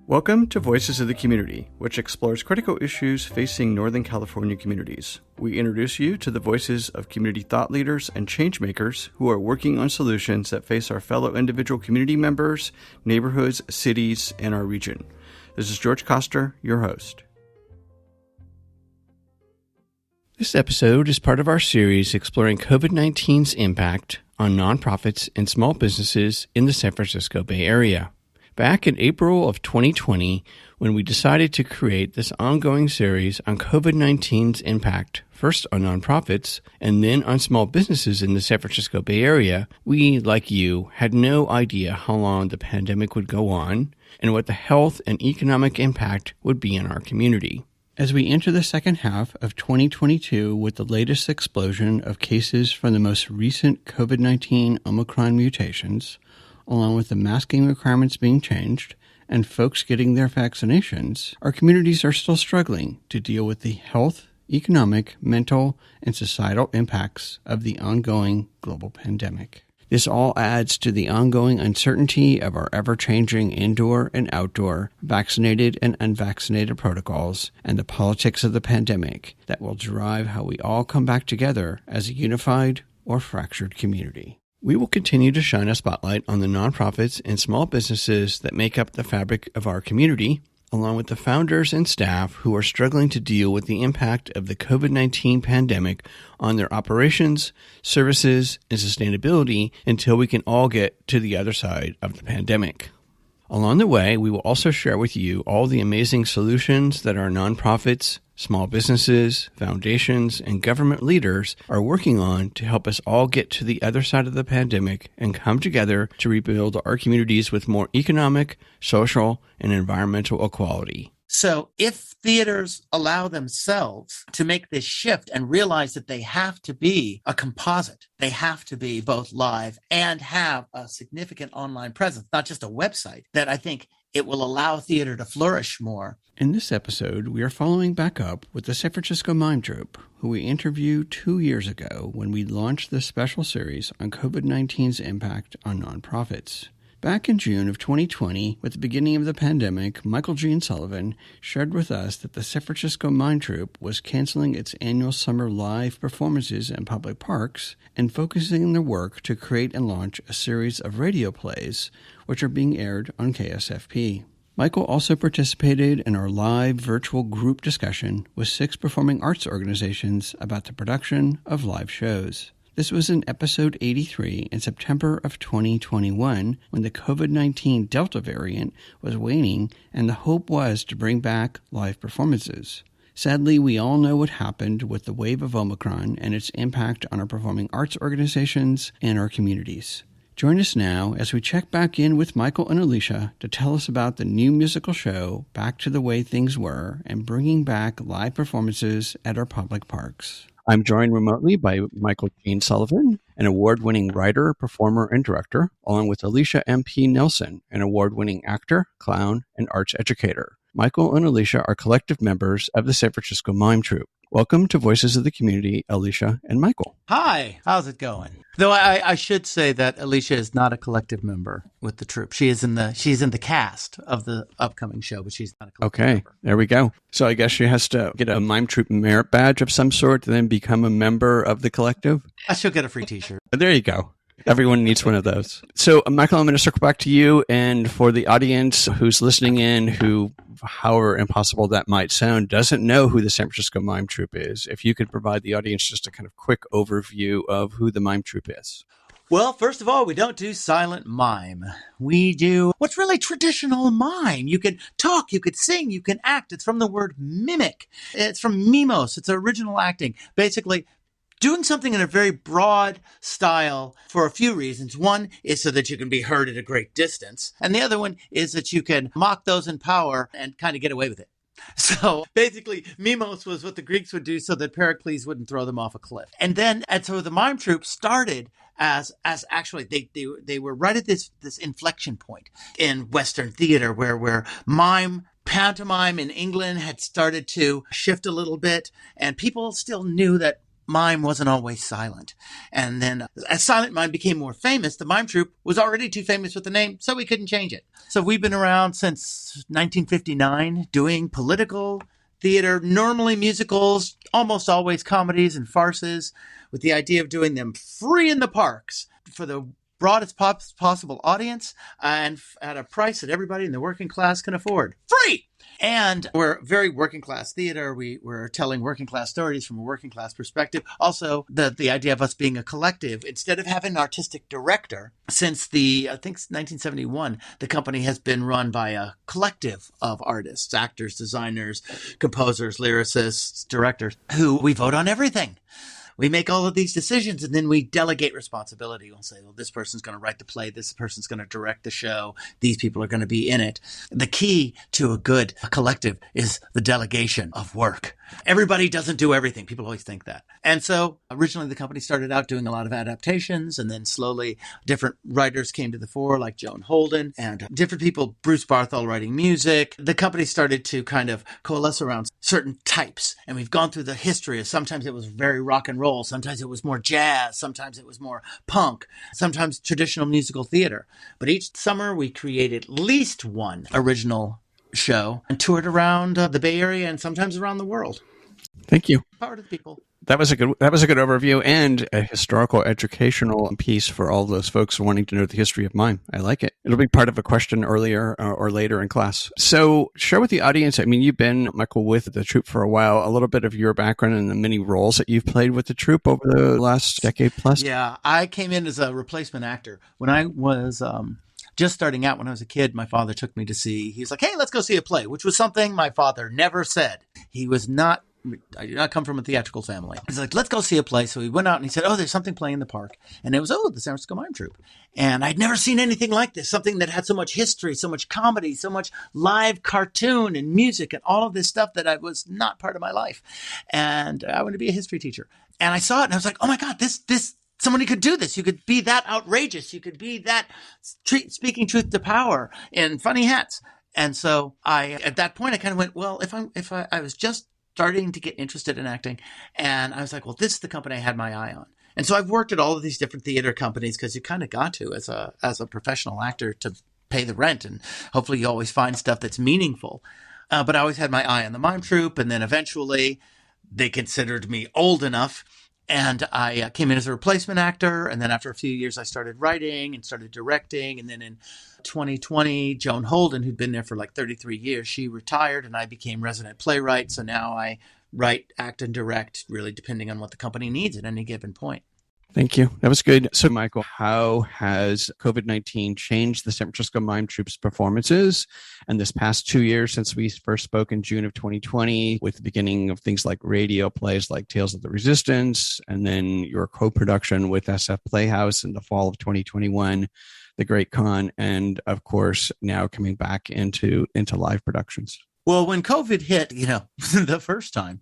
Welcome to Voices of the Community, which explores critical issues facing Northern California communities. We introduce you to the voices of community thought leaders and change makers who are working on solutions that face our fellow individual community members, neighborhoods, cities, and our region. This is George Koster, your host. This episode is part of our series exploring COVID-19's impact on nonprofits and small businesses in the San Francisco Bay Area. Back in April of 2020, when we decided to create this ongoing series on COVID-19's impact, first on nonprofits and then on small businesses in the San Francisco Bay Area, we, like you, had no idea how long the pandemic would go on and what the health and economic impact would be in our community. As we enter the second half of 2022 with the latest explosion of cases from the most recent COVID-19 Omicron mutations, along with the masking requirements being changed and folks getting their vaccinations, our communities are still struggling to deal with the health, economic, mental, and societal impacts of the ongoing global pandemic. This all adds to the ongoing uncertainty of our ever-changing indoor and outdoor, vaccinated and unvaccinated protocols, and the politics of the pandemic that will drive how we all come back together as a unified or fractured community. We will continue to shine a spotlight on the nonprofits and small businesses that make up the fabric of our community, along with the founders and staff who are struggling to deal with the impact of the COVID-19 pandemic on their operations, services, and sustainability until we can all get to the other side of the pandemic. Along the way, we will also share with you all the amazing solutions that our nonprofits, small businesses, foundations, and government leaders are working on to help us all get to the other side of the pandemic and come together to rebuild our communities with more economic, social, and environmental equality. So if theaters allow themselves to make this shift and realize that they have to be a composite, they have to be both live and have a significant online presence, not just a website, that I think it will allow theater to flourish more. In this episode, we are following back up with the San Francisco Mime Troupe, who we interviewed 2 years ago when we launched this special series on COVID-19's impact on nonprofits. Back in June of 2020, with the beginning of the pandemic, Michael Gene Sullivan shared with us that the San Francisco Mime Troupe was canceling its annual summer live performances in public parks and focusing their work to create and launch a series of radio plays, which are being aired on KSFP. Michael also participated in our live virtual group discussion with 6 performing arts organizations about the production of live shows. This was in episode 83 in September of 2021 when the COVID-19 Delta variant was waning and the hope was to bring back live performances. Sadly, we all know what happened with the wave of Omicron and its impact on our performing arts organizations and our communities. Join us now as we check back in with Michael and Alicia to tell us about the new musical show, Back to the Way Things Were, and bringing back live performances at our public parks. I'm joined remotely by Michael Gene Sullivan, an award-winning writer, performer, and director, along with Alicia M.P. Nelson, an award-winning actor, clown, and arts educator. Michael and Alicia are collective members of the San Francisco Mime Troupe. Welcome to Voices of the Community, Alicia and Michael. Hi, how's it going? Though I should say that Alicia is not a collective member with the troupe. She's in the cast of the upcoming show, but she's not a collective member. There we go. So I guess she has to get a Mime Troupe merit badge of some sort to then become a member of the collective? She'll get a free t-shirt. There you go. Everyone needs one of those. So, Michael, I'm going to circle back to you. And for the audience who's listening in, who, however impossible that might sound, doesn't know who the San Francisco Mime Troupe is, if you could provide the audience just a kind of quick overview of who the Mime Troupe is. Well, first of all, we don't do silent mime. We do what's really traditional mime. You can talk, you could sing, you can act. It's from the word mimic. It's from mimos. It's original acting. Basically, doing something in a very broad style for a few reasons. One is so that you can be heard at a great distance. And the other one is that you can mock those in power and kind of get away with it. So basically, mimos was what the Greeks would do so that Pericles wouldn't throw them off a cliff. And so the mime troupe started as actually they were right at this inflection point in Western theater where mime pantomime in England had started to shift a little bit, and people still knew that mime wasn't always silent. And then as Silent Mime became more famous, the mime troupe was already too famous with the name, so we couldn't change it. So we've been around since 1959 doing political theater, normally musicals, almost always comedies and farces, with the idea of doing them free in the parks for the broadest possible audience and at a price that everybody in the working class can afford. Free! And we're very working class theater. We're telling working class stories from a working class perspective. Also, the idea of us being a collective, instead of having an artistic director, since I think 1971, the company has been run by a collective of artists, actors, designers, composers, lyricists, directors, who we vote on everything. We make all of these decisions and then we delegate responsibility. We'll say, well, this person's going to write the play. This person's going to direct the show. These people are going to be in it. The key to a good collective is the delegation of work. Everybody doesn't do everything. People always think that. And so originally the company started out doing a lot of adaptations, and then slowly different writers came to the fore, like Joan Holden and different people, Bruce Barthol writing music. The company started to kind of coalesce around certain types. And we've gone through the history of sometimes it was very rock and roll. Sometimes it was more jazz. Sometimes it was more punk. Sometimes traditional musical theater. But each summer we created at least one original show and toured around the Bay Area and sometimes around the world. Thank you. Power to the people. That was a good overview and a historical educational piece for all those folks wanting to know the history of mime. I like it. It'll be part of a question earlier or later in class. So share with the audience, I mean, you've been, Michael, with the troupe for a while, a little bit of your background and the many roles that you've played with the troupe over the last decade plus. Yeah, I came in as a replacement actor. When I was just starting out, when I was a kid, my father took me to see, he was like, hey, let's go see a play, which was something my father never said. I did not come from a theatrical family. He's like, let's go see a play. So we went out and he said, oh, there's something playing in the park. And it was, the San Francisco Mime Troupe. And I'd never seen anything like this, something that had so much history, so much comedy, so much live cartoon and music and all of this stuff that I was not part of my life. And I wanted to be a history teacher. And I saw it and I was like, oh my God, this somebody could do this. You could be that outrageous. You could be that speaking truth to power in funny hats. And so at that point, I kind of went, well, if I was just starting to get interested in acting. And I was like, well, this is the company I had my eye on. And so I've worked at all of these different theater companies because you kind of got to as a professional actor to pay the rent. And hopefully you always find stuff that's meaningful. But I always had my eye on the mime troupe. And then eventually they considered me old enough. And I came in as a replacement actor. And then after a few years, I started writing and started directing. And then in 2020, Joan Holden, who'd been there for like 33 years, she retired and I became resident playwright. So now I write, act, and direct, really depending on what the company needs at any given point. Thank you. That was good. So, Michael, how has COVID-19 changed the San Francisco Mime Troupe's performances? And this past 2 years since we first spoke in June of 2020, with the beginning of things like radio plays like Tales of the Resistance, and then your co-production with SF Playhouse in the fall of 2021, The Great Con, and of course, now coming back into live productions. Well, when COVID hit, the first time,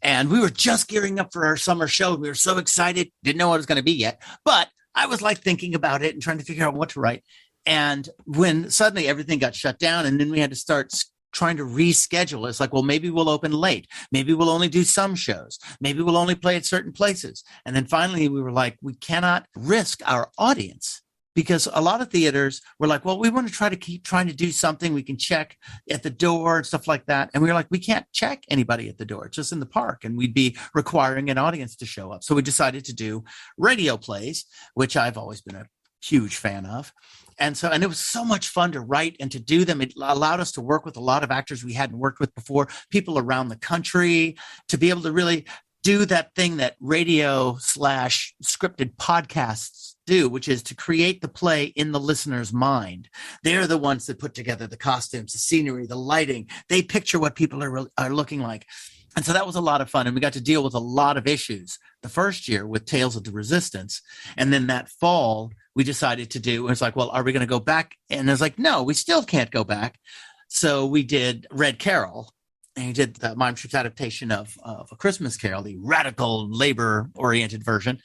and we were just gearing up for our summer show, we were so excited, didn't know what it was going to be yet, but I was like thinking about it and trying to figure out what to write. And when suddenly everything got shut down and then we had to start trying to reschedule, it's like, well, maybe we'll open late. Maybe we'll only do some shows. Maybe we'll only play at certain places. And then finally we were like, we cannot risk our audience. Because a lot of theaters were like, well, we want to try to keep trying to do something we can check at the door and stuff like that. And we were like, we can't check anybody at the door. It's just in the park. And we'd be requiring an audience to show up. So we decided to do radio plays, which I've always been a huge fan of. And it was so much fun to write and to do them. It allowed us to work with a lot of actors we hadn't worked with before, people around the country, to be able to really do that thing that radio/scripted podcasts do, which is to create the play in the listener's mind. They're the ones that put together the costumes, the scenery, the lighting. They picture what people are looking like. And so that was a lot of fun. And we got to deal with a lot of issues the first year with Tales of the Resistance. And then that fall, we decided to do, it's like, well, are we going to go back? And it's like, no, we still can't go back. So we did Red Carol. And he did the Mime Troupe's adaptation of A Christmas Carol, the radical labor-oriented version.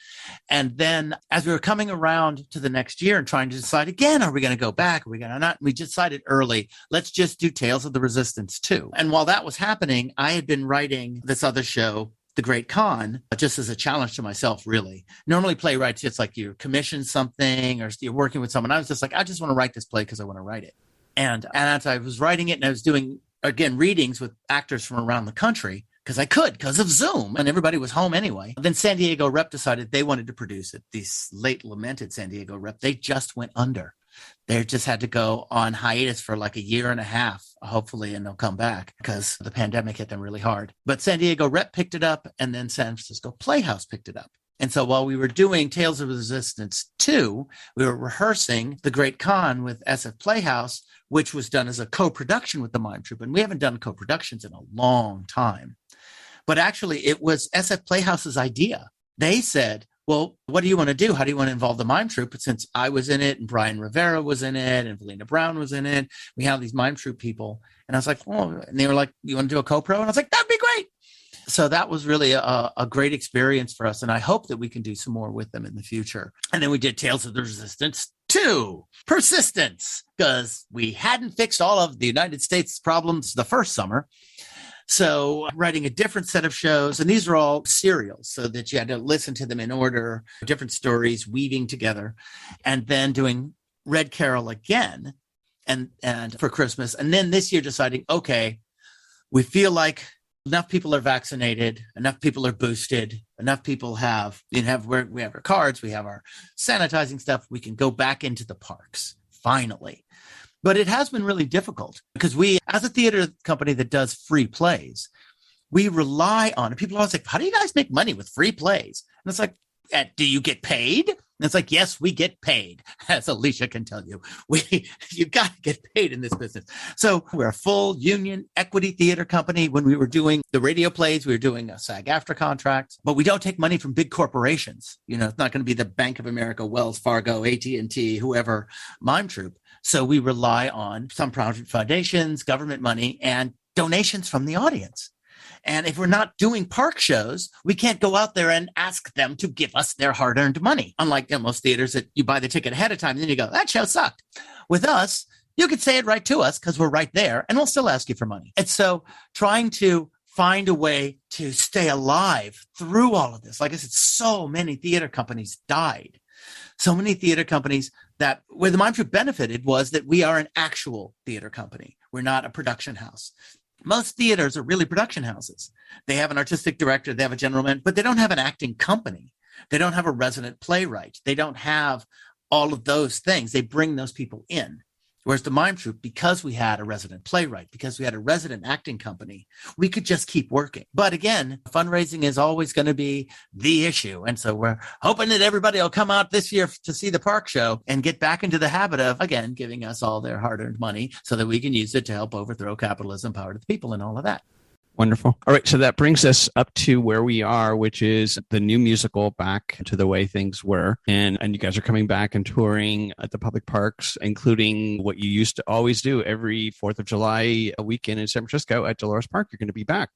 And then as we were coming around to the next year and trying to decide again, are we going to go back? Are we going to not? We decided early, let's just do Tales of the Resistance too. And while that was happening, I had been writing this other show The Great Con, just as a challenge to myself, really. Normally playwrights, it's like you commission something or you're working with someone. I was just like, I just want to write this play because I want to write it. And as I was writing it and I was doing, again, readings with actors from around the country, because of Zoom, and everybody was home anyway. Then San Diego Rep decided they wanted to produce it. These late lamented San Diego Rep, they just went under. They just had to go on hiatus for like a year and a half, hopefully, and they'll come back because the pandemic hit them really hard. But San Diego Rep picked it up, and then San Francisco Playhouse picked it up. And so while we were doing Tales of Resistance 2, we were rehearsing The Great Con with SF Playhouse, which was done as a co-production with the Mime Troupe. And we haven't done co-productions in a long time. But actually, it was SF Playhouse's idea. They said, well, what do you want to do? How do you want to involve the Mime Troupe? But since I was in it and Brian Rivera was in it and Valina Brown was in it, we have these Mime Troupe people. And I was like, oh, and they were like, you want to do a co-pro? And I was like, that'd be great. So that was really a great experience for us. And I hope that we can do some more with them in the future. And then we did Tales of the Resistance 2, Persistence, because we hadn't fixed all of the United States problems the first summer. So writing a different set of shows, and these are all serials so that you had to listen to them in order, different stories weaving together, and then doing Red Carol again and for Christmas. And then this year deciding, okay, we feel like enough people are vaccinated, enough people are boosted, enough people have, we have our cards, we have our sanitizing stuff, we can go back into the parks, finally. But it has been really difficult because we, as a theater company that does free plays, we rely on it. People are always like, how do you guys make money with free plays? And it's like, do you get paid? And it's like, yes, we get paid. As Alicia can tell you, you've got to get paid in this business. So we're a full union equity theater company. When we were doing the radio plays, we were doing a SAG-AFTRA contract, but we don't take money from big corporations. You know, it's not going to be the Bank of America, Wells Fargo, AT&T, whoever, Mime Troupe. So we rely on some private foundations, government money, and donations from the audience. And if we're not doing park shows, we can't go out there and ask them to give us their hard-earned money. Unlike most theaters that you buy the ticket ahead of time, and then you go, that show sucked. With us, you could say it right to us because we're right there, and we'll still ask you for money. And so trying to find a way to stay alive through all of this. Like I said, so many theater companies died. So many theater companies that where the Mime Troupe benefited was that we are an actual theater company. We're not a production house. Most theaters are really production houses. They have an artistic director, they have a general manager, but they don't have an acting company. They don't have a resident playwright. They don't have all of those things. They bring those people in. Whereas the Mime Troupe, because we had a resident playwright, because we had a resident acting company, we could just keep working. But again, fundraising is always going to be the issue. And so we're hoping that everybody will come out this year to see the park show and get back into the habit of, again, giving us all their hard-earned money so that we can use it to help overthrow capitalism, power to the people, and all of that. Wonderful. All right. So that brings us up to where we are, which is the new musical, Back to the Way Things Were. And you guys are coming back and touring at the public parks, including what you used to always do every 4th of July weekend in San Francisco at Dolores Park. You're going to be back.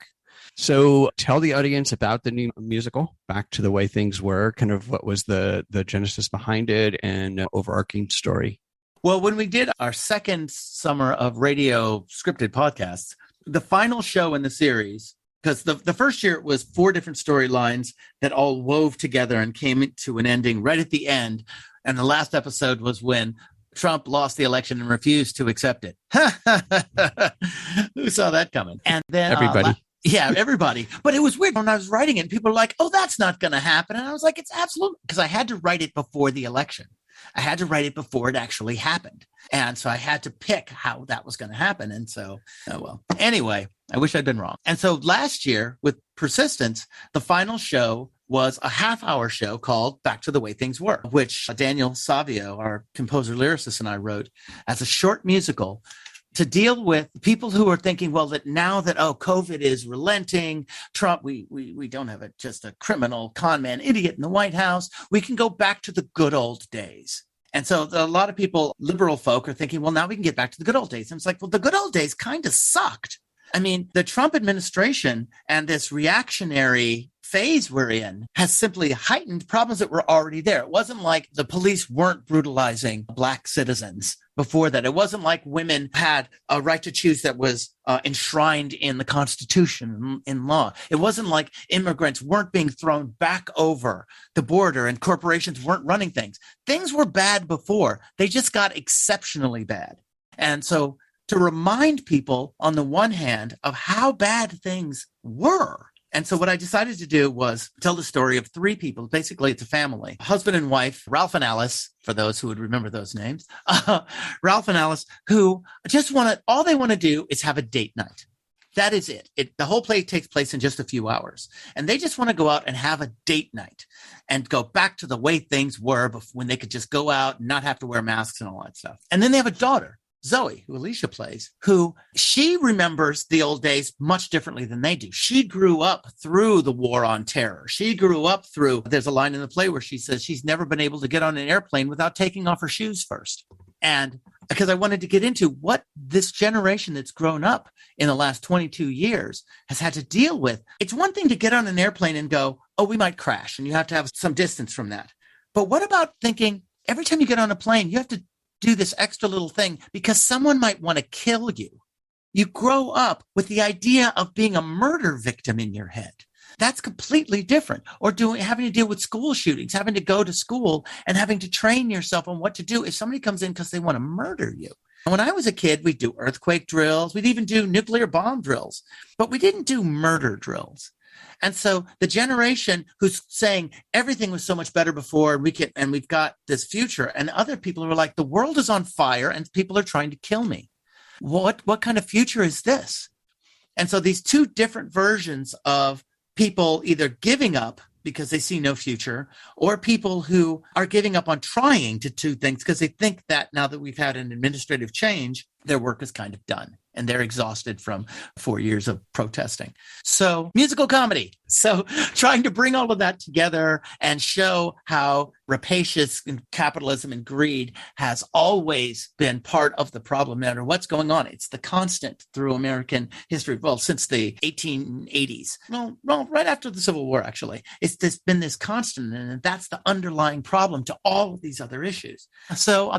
So tell the audience about the new musical, Back to the Way Things Were, kind of what was the genesis behind it and overarching story. Well, when we did our second summer of radio scripted podcasts, the final show in the series, because the first year it was 4 different storylines that all wove together and came to an ending right at the end. And the last episode was when Trump lost the election and refused to accept it. Who saw that coming? And then everybody. Yeah, everybody. But it was weird when I was writing it. People were like, oh, that's not going to happen. And I was like, it's absolutely, because I had to write it before the election. I had to write it before it actually happened. And so I had to pick how that was going to happen. And so, anyway, I wish I'd been wrong. And so last year with Persistence, the final show was a half-hour show called Back to the Way Things Were, which Daniel Savio, our composer lyricist, and I wrote as a short musical to deal with people who are thinking, well, that now that, COVID is relenting, Trump, we don't have just a criminal con man idiot in the White House. We can go back to the good old days. And so a lot of people, liberal folk, are thinking, well, now we can get back to the good old days. And it's like, well, the good old days kind of sucked. I mean, the Trump administration and this reactionary phase we're in has simply heightened problems that were already there. It wasn't like the police weren't brutalizing Black citizens before that. It wasn't like women had a right to choose that was enshrined in the Constitution, in law. It wasn't like immigrants weren't being thrown back over the border and corporations weren't running things. Things were bad before. They just got exceptionally bad. And so to remind people, on the one hand, of how bad things were. And so what I decided to do was tell the story of three people. Basically, it's a family, husband and wife, Ralph and Alice, for those who would remember those names, Ralph and Alice, who just all they want to do is have a date night. That is it. The whole play takes place in just a few hours. And they just want to go out and have a date night and go back to the way things were when they could just go out and not have to wear masks and all that stuff. And then they have a daughter, Zoe, who Alicia plays, who she remembers the old days much differently than they do. She grew up through the war on terror. She grew up through, there's a line in the play where she says she's never been able to get on an airplane without taking off her shoes first. And because I wanted to get into what this generation that's grown up in the last 22 years has had to deal with. It's one thing to get on an airplane and go, oh, we might crash, and you have to have some distance from that. But what about thinking every time you get on a plane, you have to do this extra little thing because someone might want to kill you. You grow up with the idea of being a murder victim in your head. That's completely different. Or having to deal with school shootings, having to go to school and having to train yourself on what to do if somebody comes in because they want to murder you. And when I was a kid, we'd do earthquake drills. We'd even do nuclear bomb drills, but we didn't do murder drills. And so the generation who's saying everything was so much better before and we've got this future, and other people who are like, the world is on fire and people are trying to kill me. What kind of future is this? And so these two different versions of people either giving up because they see no future, or people who are giving up on trying to do things because they think that now that we've had an administrative change, their work is kind of done and they're exhausted from 4 years of protesting. So musical comedy. So trying to bring all of that together and show how rapacious capitalism and greed has always been part of the problem, no matter what's going on. It's the constant through American history, well, since the 1880s. Well, right after the Civil War, actually. It's been this constant, and that's the underlying problem to all of these other issues. So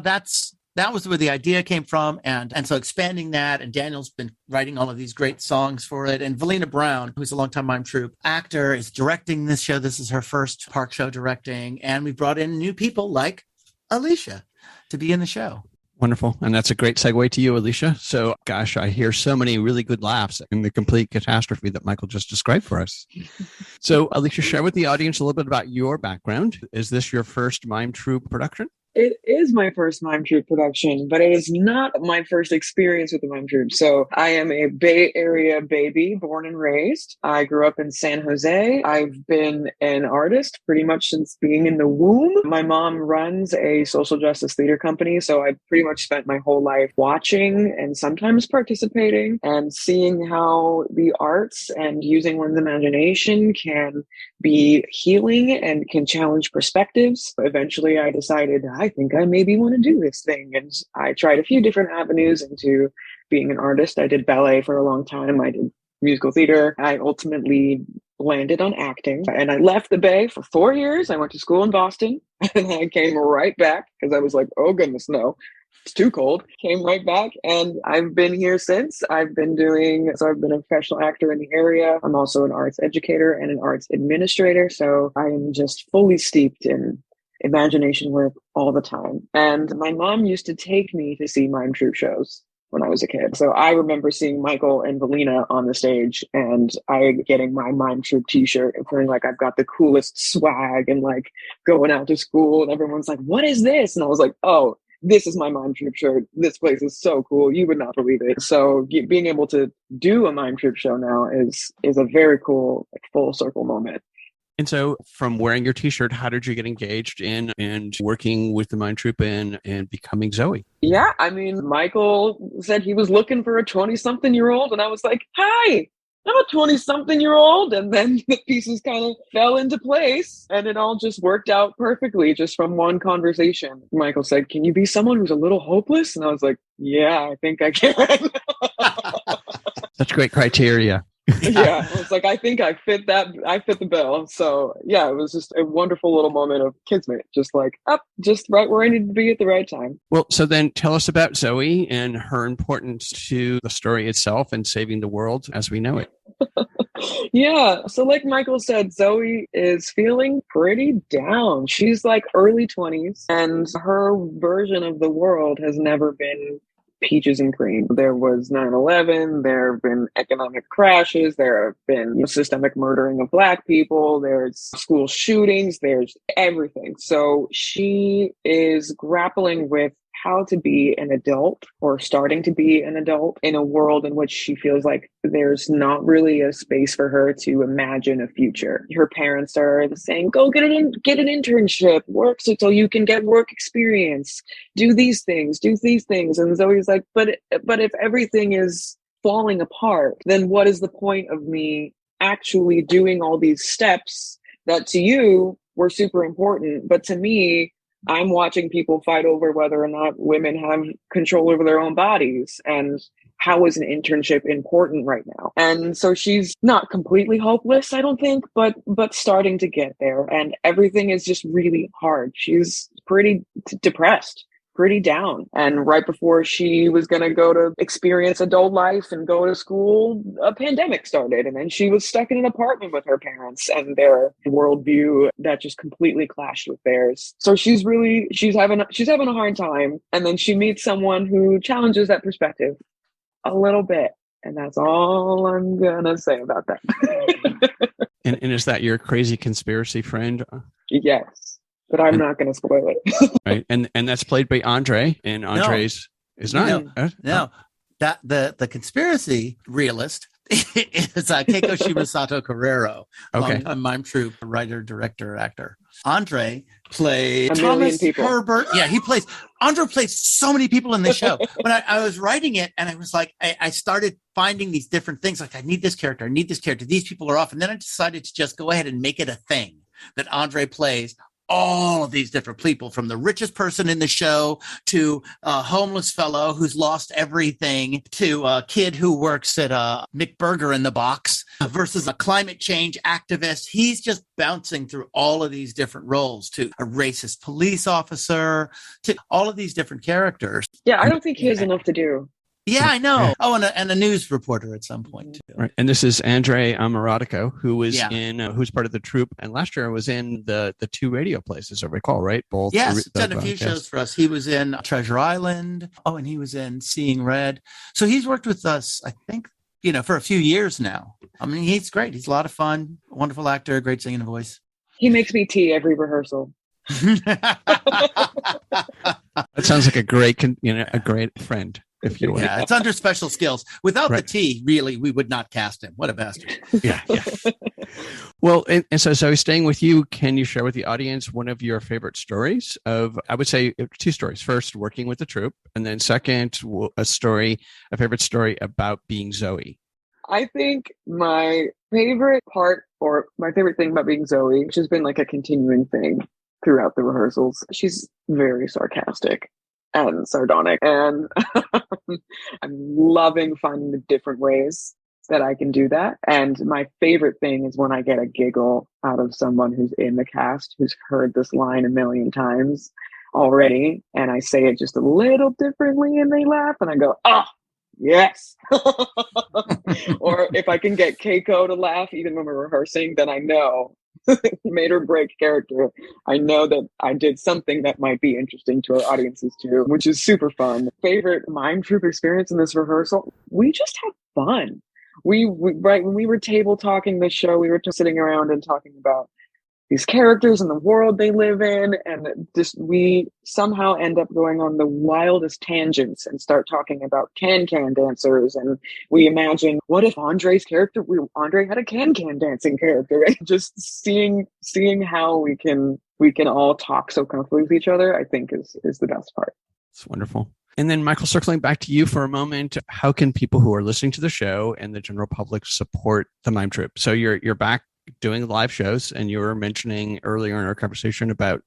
that was where the idea came from. And so expanding that, and Daniel's been writing all of these great songs for it. And Valina Brown, who's a longtime mime troupe actor, is directing this show. This is her first Park show directing. And we brought in new people like Alicia to be in the show. Wonderful. And that's a great segue to you, Alicia. So, gosh, I hear so many really good laughs in the complete catastrophe that Michael just described for us. So, Alicia, share with the audience a little bit about your background. Is this your first mime troupe production? It is my first mime troupe production, but it is not my first experience with the mime troupe. So I am a Bay Area baby, born and raised. I grew up in San Jose. I've been an artist pretty much since being in the womb. My mom runs a social justice theater company, so I pretty much spent my whole life watching and sometimes participating and seeing how the arts and using one's imagination can be healing and can challenge perspectives. Eventually, I decided I think I maybe want to do this thing. And I tried a few different avenues into being an artist. I did ballet for a long time. I did musical theater. I ultimately landed on acting, and I left the Bay for 4 years. I went to school in Boston, and I came right back because I was like, oh goodness, no. It's too cold. Came right back, and I've been here since. I've been a professional actor in the area. I'm also an arts educator and an arts administrator. So I am just fully steeped in imagination work all the time. And my mom used to take me to see mime troupe shows when I was a kid. So I remember seeing Michael and Valina on the stage, and I getting my mime troupe t-shirt and feeling like I've got the coolest swag and like going out to school, and everyone's like, what is this? And I was like, oh, this is my mime troupe shirt. This place is so cool. You would not believe it. So being able to do a mime troupe show now is a very cool, like, full circle moment. And so from wearing your t-shirt, how did you get engaged in and working with the mime troupe and becoming Zoe? Yeah, I mean, Michael said he was looking for a 20-something-year-old, and I was like, hi, I'm a 20-something-year-old. And then the pieces kind of fell into place, and it all just worked out perfectly just from one conversation. Michael said, can you be someone who's a little hopeless? And I was like, yeah, I think I can. That's great criteria. Yeah, I was like, I think I fit the bill. So yeah, it was just a wonderful little moment of Kismet, just like up, just right where I needed to be at the right time. Well, so then tell us about Zoe and her importance to the story itself and saving the world as we know it. Yeah. So like Michael said, Zoe is feeling pretty down. She's like early 20s, and her version of the world has never been peaches and cream. There was 9/11, there have been economic crashes, there have been systemic murdering of Black people, there's school shootings, there's everything. So she is grappling with how to be an adult, or starting to be an adult, in a world in which she feels like there's not really a space for her to imagine a future. Her parents are saying, go get an internship, work so you can get work experience, do these things. And Zoe's like, but if everything is falling apart, then what is the point of me actually doing all these steps that to you were super important, but to me, I'm watching people fight over whether or not women have control over their own bodies, and how is an internship important right now? And so she's not completely hopeless, I don't think, but starting to get there, and everything is just really hard. She's pretty depressed, pretty down. And right before she was going to go to experience adult life and go to school, a pandemic started. And then she was stuck in an apartment with her parents, and their worldview that just completely clashed with theirs. So she's having a hard time. And then she meets someone who challenges that perspective a little bit. And that's all I'm going to say about that. And is that your crazy conspiracy friend? Yes. But I'm not going to spoil it. Right. And that's played by Andre, and Andre's is not. No. That the conspiracy realist is Keiko Shimasato Carrero, a Mime Troupe writer, director, actor. Andre plays Thomas Herbert. Yeah, Andre plays so many people in the show. When I was writing it, and I was like, I started finding these different things. Like, I need this character. These people are off. And then I decided to just go ahead and make it a thing that Andre plays all of these different people, from the richest person in the show to a homeless fellow who's lost everything, to a kid who works at a McBurger in the box, versus a climate change activist. He's just bouncing through all of these different roles, to a racist police officer, to all of these different characters. Yeah, I don't think he has enough to do. Yeah, I know. Oh, and a news reporter at some point too. Right. And this is Andre Amaratico, who was who's part of the troupe, and last year was in the two radio plays, as I recall, right? Both. Yes, done a few shows for us. He was in Treasure Island. Oh, and he was in Seeing Red. So he's worked with us, I think, for a few years now. I mean, he's great. He's a lot of fun. Wonderful actor, great singing voice. He makes me tea every rehearsal. That sounds like a great friend. If you will. Yeah, it's under special skills. Without the tea, really, we would not cast him. What a bastard. Yeah. Well, and so staying with you, can you share with the audience one of your favorite stories I would say two stories. First, working with the troupe, and then second, a favorite story about being Zoe. I think my favorite part, or my favorite thing about being Zoe, which has been like a continuing thing throughout the rehearsals, she's very sarcastic and sardonic, and I'm loving finding the different ways that I can do that. And my favorite thing is when I get a giggle out of someone who's in the cast, who's heard this line a million times already, and I say it just a little differently and they laugh, and I go, oh, yes. Or if I can get Keiko to laugh even when we're rehearsing, then I know made or break character. I know that I did something that might be interesting to our audiences too, which is super fun. Favorite Mime Troupe experience in this rehearsal? We just had fun. When we were table talking this show, we were just sitting around and talking about these characters and the world they live in, and we somehow end up going on the wildest tangents and start talking about can-can dancers, and we imagine, what if Andre had a can-can dancing character, and just seeing how we can all talk so comfortably with each other, I think is the best part. It's wonderful. And then, Michael, circling back to you for a moment, how can people who are listening to the show and the general public support the Mime Troupe? So you're back doing live shows, and you were mentioning earlier in our conversation about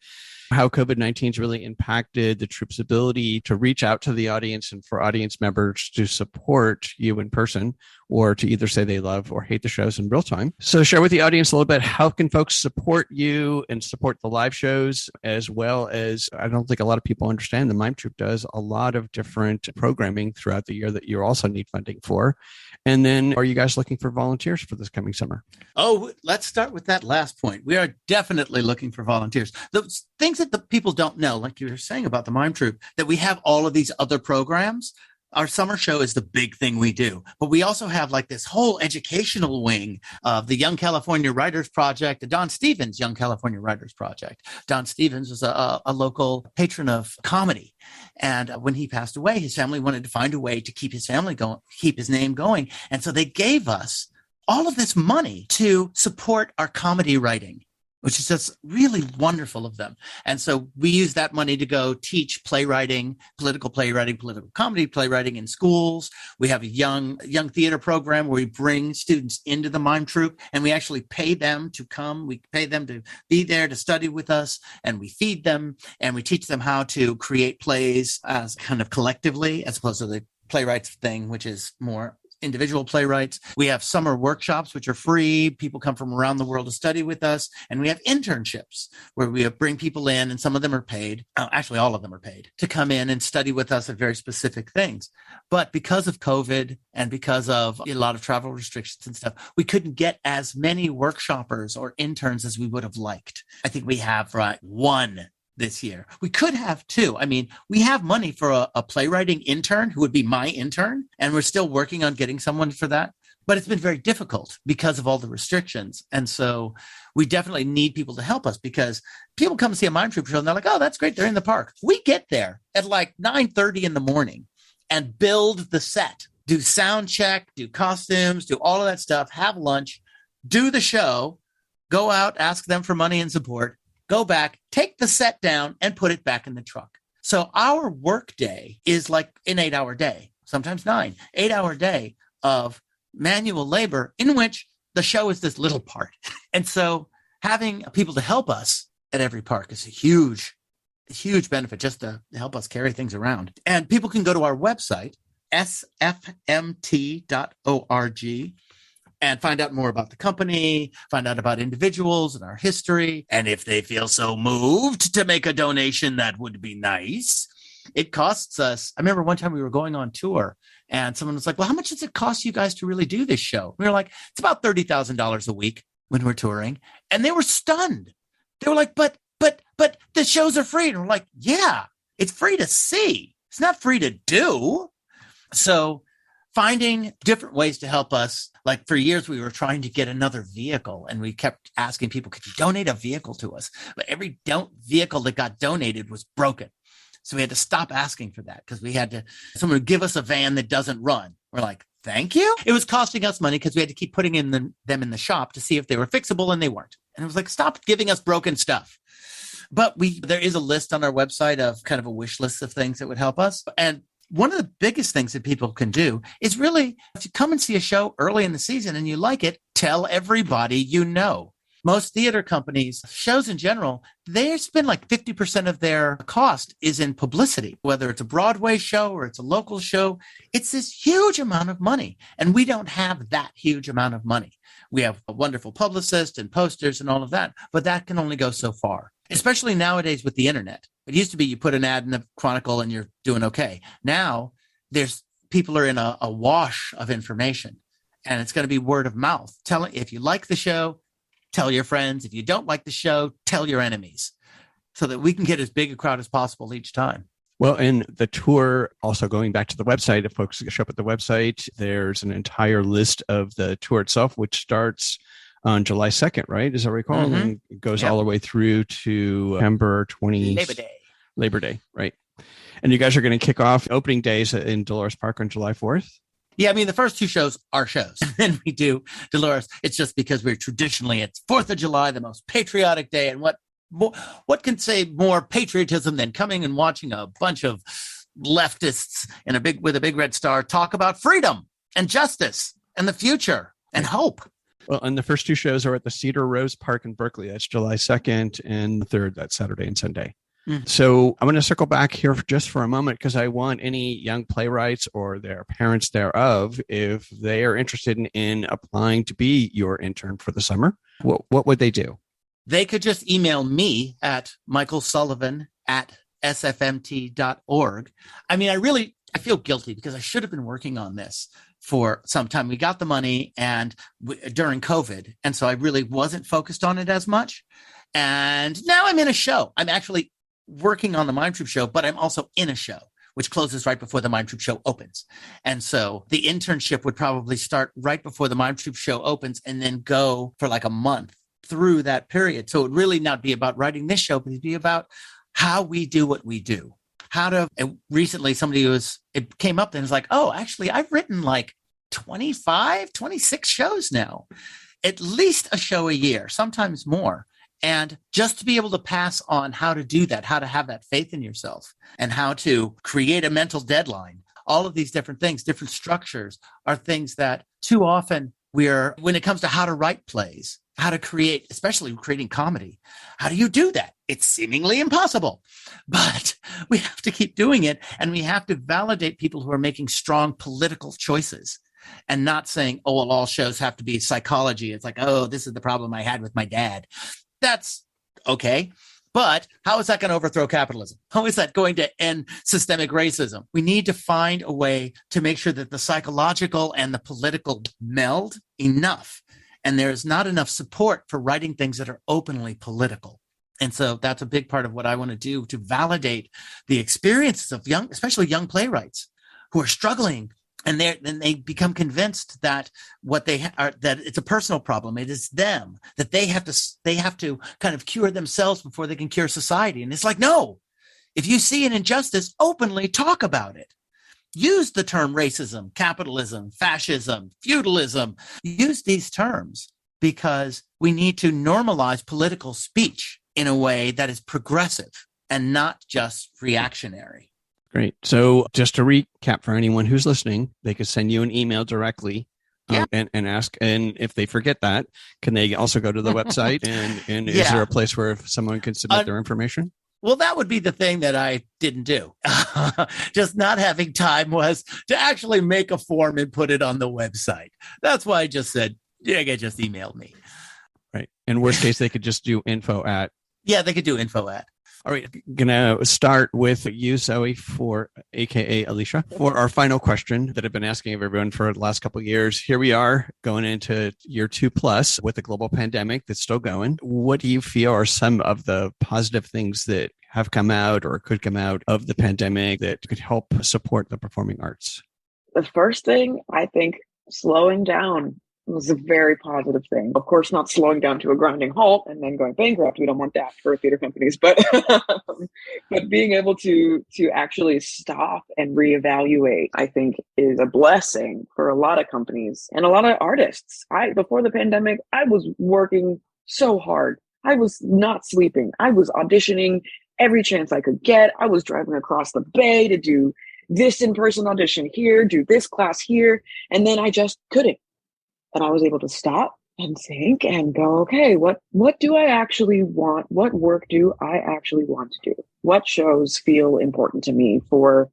how COVID-19 has really impacted the troupe's ability to reach out to the audience and for audience members to support you in person. or to either say they love or hate the shows in real time. So share with the audience a little bit, how can folks support you and support the live shows, as well as, I don't think a lot of people understand, the Mime Troupe does a lot of different programming throughout the year that you also need funding for. And then, are you guys looking for volunteers for this coming summer? Oh, let's start with that last point. We are definitely looking for volunteers. Those things that the people don't know, like you were saying about the Mime Troupe, that we have all of these other programs. Our summer show is the big thing we do, but we also have like this whole educational wing of the Young California Writers Project, the Don Stevens Young California Writers Project. Don Stevens was a local patron of comedy. And when he passed away, his family wanted to find a way to keep his family going, keep his name going. And so they gave us all of this money to support our comedy writing, which is just really wonderful of them. And so we use that money to go teach playwriting, political comedy playwriting in schools. We have a young theater program where we bring students into the Mime Troupe, and we actually pay them to come. We pay them to be there to study with us, and we feed them, and we teach them how to create plays as kind of collectively, as opposed to the playwrights thing, which is more individual playwrights. We have summer workshops, which are free. People come from around the world to study with us. And we have internships where we bring people in, and some of them are paid. Actually, all of them are paid to come in and study with us at very specific things. But because of COVID and because of a lot of travel restrictions and stuff, we couldn't get as many workshoppers or interns as we would have liked. I think we have one this year. We could have two. I mean, we have money for a playwriting intern who would be my intern, and we're still working on getting someone for that. But it's been very difficult because of all the restrictions. And so we definitely need people to help us, because people come and see a Mime Troupe show and they're like, oh, that's great. They're in the park. We get there at like 9:30 in the morning and build the set, do sound check, do costumes, do all of that stuff, have lunch, do the show, go out, ask them for money and support, go back, take the set down, and put it back in the truck. So our work day is like an 8-hour day, sometimes 9, 8-hour day of manual labor in which the show is this little part. And so having people to help us at every park is a huge benefit, just to help us carry things around. And people can go to our website, sfmt.org, and find out more about the company, find out about individuals and our history. And if they feel so moved to make a donation, that would be nice. It costs us. I remember one time we were going on tour and someone was like, well, how much does it cost you guys to really do this show? We were like, it's about $30,000 a week when we're touring. And they were stunned. They were like, but the shows are free. And we're like, yeah, it's free to see. It's not free to do. So finding different ways to help us. Like for years, we were trying to get another vehicle, and we kept asking people, could you donate a vehicle to us? But every vehicle that got donated was broken. So we had to stop asking for that, because someone would give us a van that doesn't run. We're like, thank you. It was costing us money because we had to keep putting them in the shop to see if they were fixable, and they weren't. And it was like, stop giving us broken stuff. But there is a list on our website of kind of a wish list of things that would help us. And one of the biggest things that people can do is really, if you come and see a show early in the season and you like it, tell everybody you know. Most theater companies, shows in general, they spend like 50% of their cost is in publicity, whether it's a Broadway show or it's a local show. It's this huge amount of money, and we don't have that huge amount of money. We have a wonderful publicist and posters and all of that, but that can only go so far, especially nowadays with the internet. It used to be you put an ad in the Chronicle and you're doing okay. Now people are in a wash of information, and it's going to be word of mouth. If you like the show, tell your friends. If you don't like the show, tell your enemies, so that we can get as big a crowd as possible each time. Well, and the tour, also going back to the website, if folks show up at the website, there's an entire list of the tour itself, which starts on July 2nd, right? As I recall, Mm-hmm. and it goes all the way through to September 20th. Labor Day, right? And you guys are going to kick off opening days in Dolores Park on July 4th? Yeah, I mean, the first two shows are shows. And then we do Dolores. It's just because it's 4th of July, the most patriotic day. And what can say more patriotism than coming and watching a bunch of leftists with a big red star talk about freedom and justice and the future and hope? Well, and the first two shows are at the Cedar Rose Park in Berkeley. That's July 2nd, and the 3rd, that's Saturday and Sunday. So I'm going to circle back here just for a moment because I want any young playwrights or their parents thereof, if they are interested in applying to be your intern for the summer, what would they do? They could just email me at michaelsullivan@sfmt.org. I mean, I feel guilty because I should have been working on this for some time. We got the money during COVID, and so I really wasn't focused on it as much. And now I'm in a show. I'm actually working on the Mime Troupe show, but I'm also in a show, which closes right before the Mime Troupe show opens. And so the internship would probably start right before the Mime Troupe show opens and then go for like a month through that period. So it would really not be about writing this show, but it'd be about how we do what we do. Recently it came up and was like, oh, actually, I've written like 25, 26 shows now, at least a show a year, sometimes more. And just to be able to pass on how to do that, how to have that faith in yourself and how to create a mental deadline, all of these different things, different structures are things that too often when it comes to how to write plays, how to create, especially creating comedy, how do you do that? It's seemingly impossible, but we have to keep doing it. And we have to validate people who are making strong political choices and not saying, oh, well, all shows have to be psychology. It's like, oh, this is the problem I had with my dad. That's okay. But how is that going to overthrow capitalism? How is that going to end systemic racism? We need to find a way to make sure that the psychological and the political meld enough. And there's not enough support for writing things that are openly political. And so that's a big part of what I want to do to validate the experiences of especially young playwrights who are struggling. And then they become convinced that that it's a personal problem. It is them, that they have to kind of cure themselves before they can cure society. And it's like, no, if you see an injustice, openly talk about it. Use the term racism, capitalism, fascism, feudalism. Use these terms because we need to normalize political speech in a way that is progressive and not just reactionary. Great. So just to recap for anyone who's listening, they could send you an email directly and ask. And if they forget that, can they also go to the website? And is there a place where someone can submit their information? Well, that would be the thing that I didn't do. Just not having time was to actually make a form and put it on the website. That's why I just said, just email me. Right. In worst case, they could just do info at. Yeah, they could do info at. All right, gonna start with you, Zoe, aka Alicia, for our final question that I've been asking of everyone for the last couple of years. Here we are going into year 2+ with the global pandemic that's still going. What do you feel are some of the positive things that have come out or could come out of the pandemic that could help support the performing arts? The first thing, I think, slowing down was a very positive thing. Of course, not slowing down to a grinding halt and then going bankrupt. We don't want that for theater companies, but but being able to actually stop and reevaluate, I think, is a blessing for a lot of companies and a lot of artists. Before the pandemic, I was working so hard. I was not sleeping. I was auditioning every chance I could get. I was driving across the bay to do this in-person audition here, do this class here, and then I just couldn't. And I was able to stop and think and go, okay, what do I actually want? What work do I actually want to do? What shows feel important to me for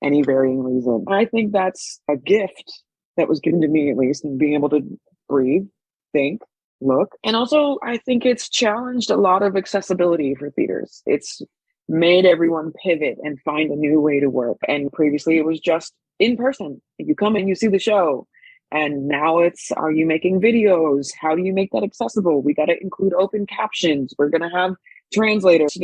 any varying reason? I think that's a gift that was given to me, at least, in being able to breathe, think, look. And also, I think it's challenged a lot of accessibility for theaters. It's made everyone pivot and find a new way to work. And previously, it was just in person. You come and you see the show. And now are you making videos? How do you make that accessible? We got to include open captions. We're going to have translators.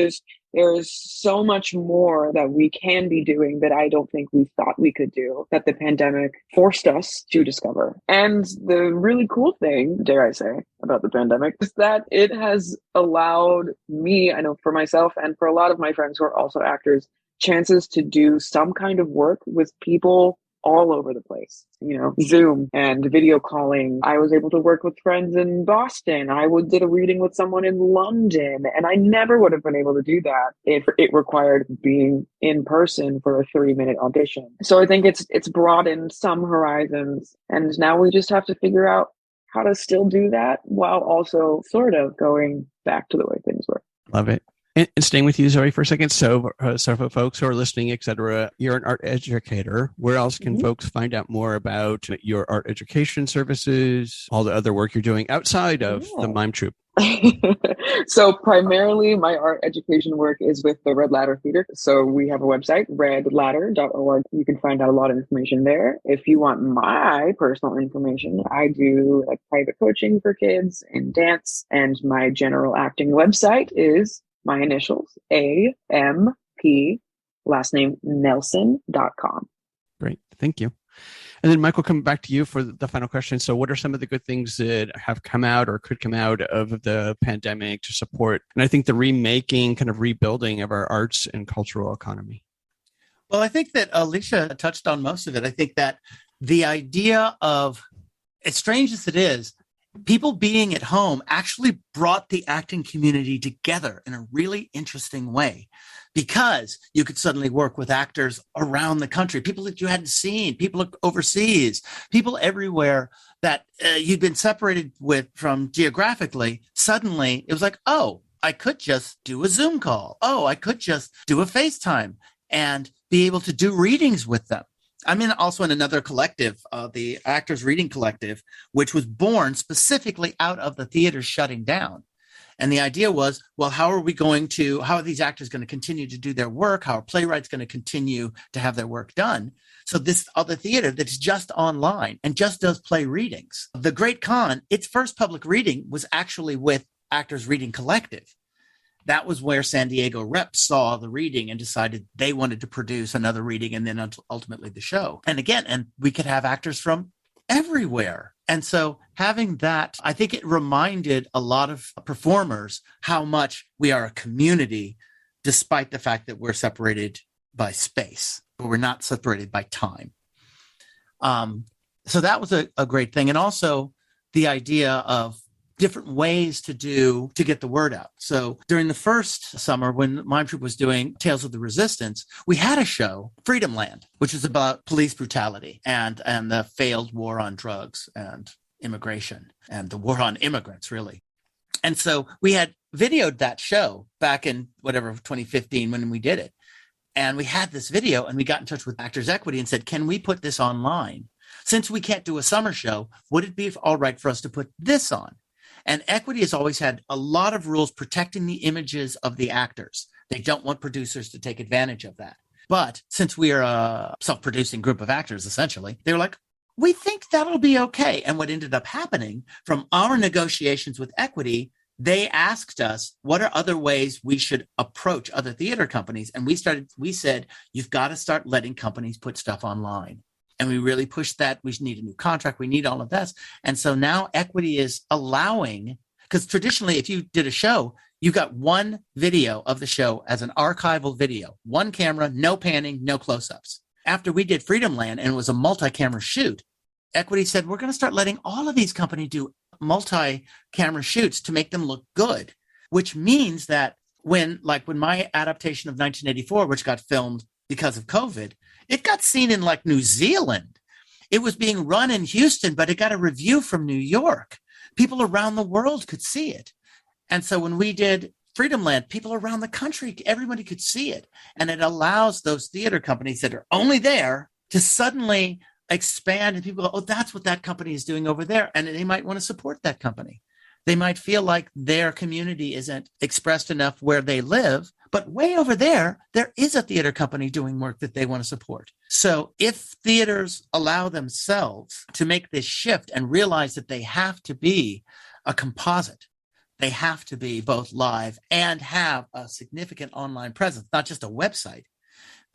There's so much more that we can be doing that I don't think we thought we could do, that the pandemic forced us to discover. And the really cool thing, dare I say, about the pandemic is that it has allowed me, I know for myself and for a lot of my friends who are also actors, chances to do some kind of work with people all over the place, Zoom and video calling. I was able to work with friends in Boston. I did a reading with someone in London, and I never would have been able to do that if it required being in person for a 3-minute audition. So I think it's broadened some horizons, and now we just have to figure out how to still do that while also sort of going back to the way things were. Love it. And staying with you, Zoe, for a second. So for folks who are listening, et cetera, you're an art educator. Where else can folks find out more about your art education services, all the other work you're doing outside of the Mime Troupe? So primarily my art education work is with the Red Ladder Theater. So we have a website, redladder.org. You can find out a lot of information there. If you want my personal information, I do like private coaching for kids in dance, and my general acting website is my initials, AMP, last name Nelson.com. Great. Thank you. And then, Michael, coming back to you for the final question. So what are some of the good things that have come out or could come out of the pandemic to support, and I think the remaking, kind of rebuilding of our arts and cultural economy? Well, I think that Alicia touched on most of it. I think that the idea of, as strange as it is, people being at home actually brought the acting community together in a really interesting way, because you could suddenly work with actors around the country, people that you hadn't seen, people overseas, people everywhere that you'd been separated from geographically. Suddenly it was like, oh, I could just do a Zoom call. Oh, I could just do a FaceTime and be able to do readings with them. I'm also in another collective, the Actors Reading Collective, which was born specifically out of the theater shutting down. And the idea was, well, how are these actors going to continue to do their work? How are playwrights going to continue to have their work done? So this other theater that's just online and just does play readings. The Great Con, its first public reading was actually with Actors Reading Collective. That was where San Diego Rep saw the reading and decided they wanted to produce another reading, and then ultimately the show. And we could have actors from everywhere. And so having that, I think it reminded a lot of performers how much we are a community, despite the fact that we're separated by space, but we're not separated by time. So that was a great thing. And also the idea of different ways to get the word out. So during the first summer, when Mime Troupe was doing Tales of the Resistance, we had a show, Freedom Land, which is about police brutality and the failed war on drugs and immigration and the war on immigrants, really. And so we had videoed that show back in 2015 when we did it. And we had this video, and we got in touch with Actors Equity and said, can we put this online? Since we can't do a summer show, would it be all right for us to put this on? And Equity has always had a lot of rules protecting the images of the actors. They don't want producers to take advantage of that. But since we are a self-producing group of actors, essentially, they were like, we think that'll be okay. And what ended up happening from our negotiations with Equity, they asked us, what are other ways we should approach other theater companies? And we said, you've got to start letting companies put stuff online. And we really pushed that. We need a new contract. We need all of this. And so now Equity is allowing, because traditionally, if you did a show, you got one video of the show as an archival video, one camera, no panning, no close-ups. After we did Freedom Land and it was a multi-camera shoot, Equity said, we're going to start letting all of these companies do multi-camera shoots to make them look good, which means that when my adaptation of 1984, which got filmed because of COVID, it got seen in New Zealand. It was being run in Houston, but it got a review from New York. People around the world could see it. And so when we did Freedom Land, people around the country, everybody could see it. And it allows those theater companies that are only there to suddenly expand, and people go, oh, that's what that company is doing over there. And they might want to support that company. They might feel like their community isn't expressed enough where they live, but way over there is a theater company doing work that they want to support. So if theaters allow themselves to make this shift and realize that they have to be a composite, they have to be both live and have a significant online presence, not just a website,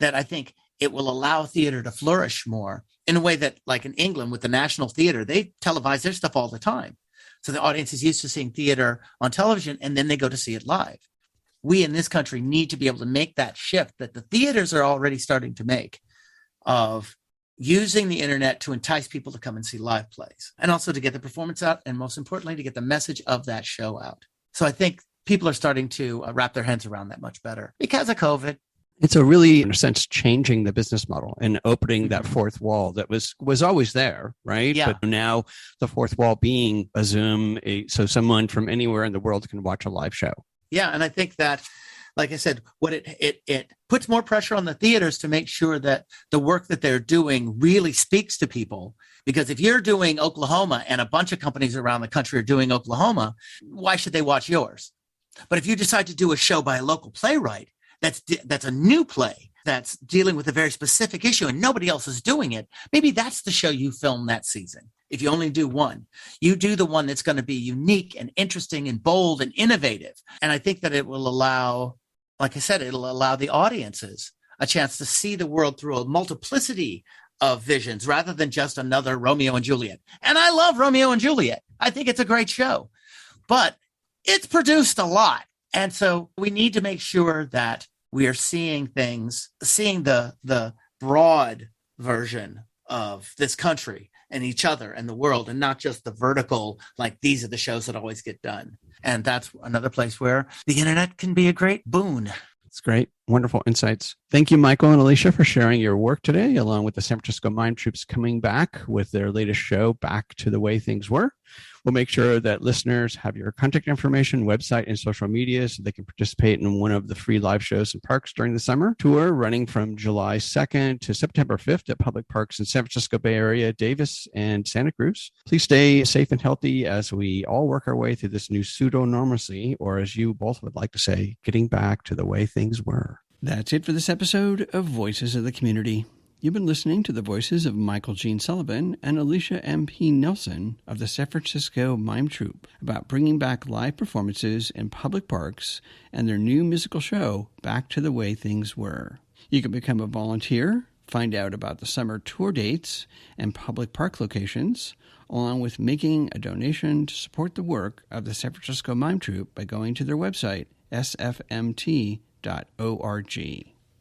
that I think it will allow theater to flourish more in a way that, like in England with the National Theatre, they televise their stuff all the time. So the audience is used to seeing theater on television, and then they go to see it live. We in this country need to be able to make that shift that the theaters are already starting to make, of using the internet to entice people to come and see live plays, and also to get the performance out, and most importantly, to get the message of that show out. So I think people are starting to wrap their heads around that much better because of COVID. It's a really, in a sense, changing the business model and opening that fourth wall that was always there, right? Yeah. But now the fourth wall being a Zoom, so someone from anywhere in the world can watch a live show. Yeah, and I think that like I said, what it puts more pressure on the theaters to make sure that the work that they're doing really speaks to people. Because if you're doing Oklahoma and a bunch of companies around the country are doing Oklahoma, why should they watch yours? But if you decide to do a show by a local playwright, that's a new play that's dealing with a very specific issue and nobody else is doing it, maybe that's the show you film that season. If you only do one, you do the one that's going to be unique and interesting and bold and innovative. And I think that it will allow, like I said, it'll allow the audiences a chance to see the world through a multiplicity of visions rather than just another Romeo and Juliet. And I love Romeo and Juliet. I think it's a great show, but it's produced a lot. And so we need to make sure that we are seeing the broad version of this country and each other and the world, and not just the vertical, like these are the shows that always get done. And that's another place where the internet can be a great boon. It's great. Wonderful insights. Thank you, Michael and Alicia, for sharing your work today, along with the San Francisco Mime Troops coming back with their latest show, Back to the Way Things Were. We'll make sure that listeners have your contact information, website, and social media so they can participate in one of the free live shows in parks during the summer tour, running from July 2nd to September 5th at public parks in San Francisco Bay Area, Davis, and Santa Cruz. Please stay safe and healthy as we all work our way through this new pseudo-normalcy, or as you both would like to say, getting back to the way things were. That's it for this episode of Voices of the Community. You've been listening to the voices of Michael Gene Sullivan and Alicia M.P. Nelson of the San Francisco Mime Troupe about bringing back live performances in public parks and their new musical show, Back to the Way Things Were. You can become a volunteer, find out about the summer tour dates and public park locations, along with making a donation to support the work of the San Francisco Mime Troupe by going to their website, sfmt.org.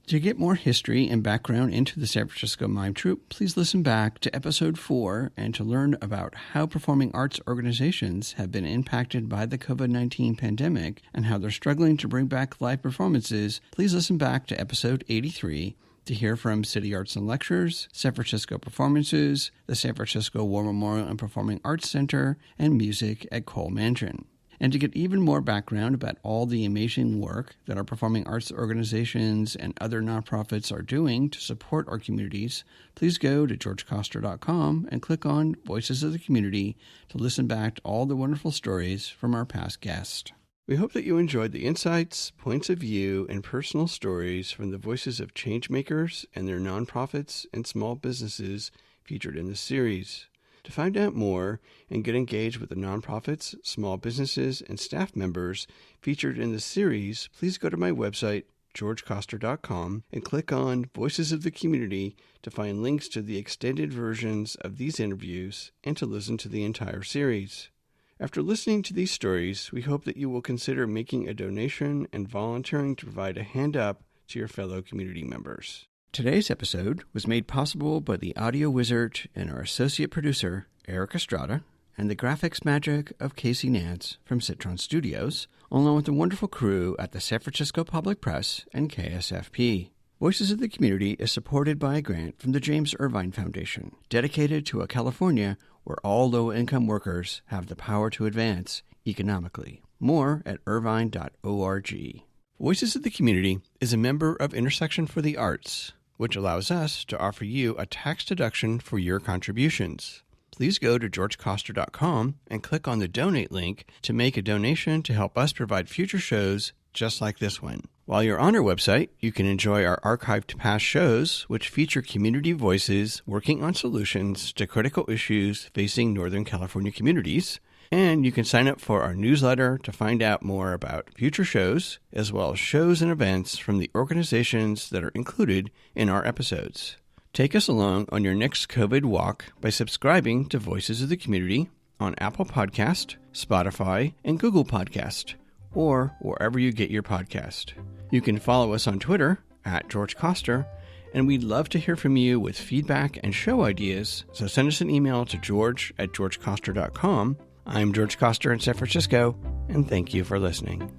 To get more history and background into the San Francisco Mime Troupe, please listen back to Episode 4, and to learn about how performing arts organizations have been impacted by the COVID-19 pandemic and how they're struggling to bring back live performances, please listen back to Episode 83 to hear from City Arts and Lectures, San Francisco Performances, the San Francisco War Memorial and Performing Arts Center, and music at Cole Mansion. And to get even more background about all the amazing work that our performing arts organizations and other nonprofits are doing to support our communities, please go to georgecoster.com and click on Voices of the Community to listen back to all the wonderful stories from our past guests. We hope that you enjoyed the insights, points of view, and personal stories from the voices of changemakers and their nonprofits and small businesses featured in this series. To find out more and get engaged with the nonprofits, small businesses, and staff members featured in the series, please go to my website, georgecoster.com, and click on Voices of the Community to find links to the extended versions of these interviews and to listen to the entire series. After listening to these stories, we hope that you will consider making a donation and volunteering to provide a hand up to your fellow community members. Today's episode was made possible by the audio wizard and our associate producer, Eric Estrada, and the graphics magic of Casey Nance from Citron Studios, along with the wonderful crew at the San Francisco Public Press and KSFP. Voices of the Community is supported by a grant from the James Irvine Foundation, dedicated to a California where all low-income workers have the power to advance economically. More at irvine.org. Voices of the Community is a member of Intersection for the Arts, which allows us to offer you a tax deduction for your contributions. Please go to georgecoster.com and click on the donate link to make a donation to help us provide future shows just like this one. While you're on our website, you can enjoy our archived past shows, which feature community voices working on solutions to critical issues facing Northern California communities. And you can sign up for our newsletter to find out more about future shows, as well as shows and events from the organizations that are included in our episodes. Take us along on your next COVID walk by subscribing to Voices of the Community on Apple Podcast, Spotify, and Google Podcast, or wherever you get your podcast. You can follow us on Twitter at George Coster, and we'd love to hear from you with feedback and show ideas, so send us an email to george@georgecoster.com. I'm George Coster in San Francisco, and thank you for listening.